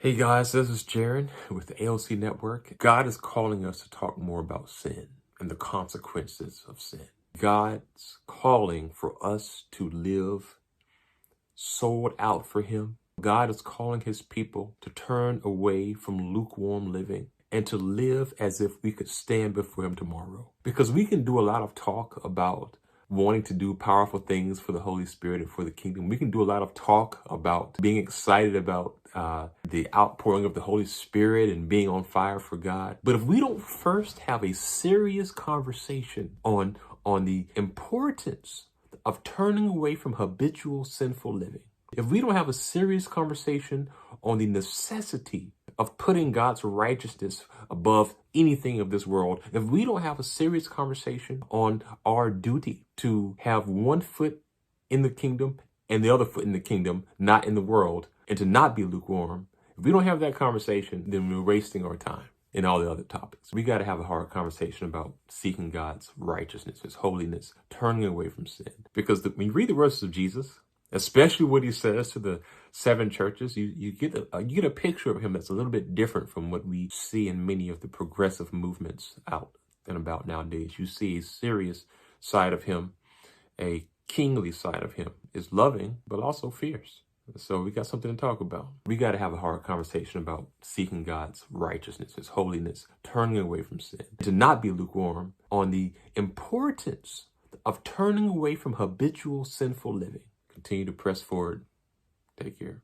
Hey guys, this is Jaron with the AoC Network. God is calling us to talk more about sin and the consequences of sin. God's calling for us to live sold out for Him. God is calling His people to turn away from lukewarm living and to live as if we could stand before Him tomorrow. Because we can do a lot of talk about wanting to do powerful things for the Holy Spirit and for the kingdom. We can do a lot of talk about being excited about the outpouring of the Holy Spirit and being on fire for God. But if we don't first have a serious conversation on the importance of turning away from habitual sinful living, if we don't have a serious conversation on the necessity of putting God's righteousness above anything of this world, if we don't have a serious conversation on our duty to have one foot in the kingdom and the other foot in the kingdom, not in the world, and to not be lukewarm, if we don't have that conversation, then we're wasting our time in all the other topics. We got to have a hard conversation about seeking God's righteousness, His holiness, turning away from sin. Because when you read the verses of Jesus, especially what He says to the 7 churches, you get a picture of Him that's a little bit different from what we see in many of the progressive movements out and about nowadays. You see a serious side of Him, a kingly side of Him. Is loving, but also fierce. So we got something to talk about. We got to have a hard conversation about seeking God's righteousness, His holiness, turning away from sin, to not be lukewarm on the importance of turning away from habitual sinful living. Continue to press forward. Take care.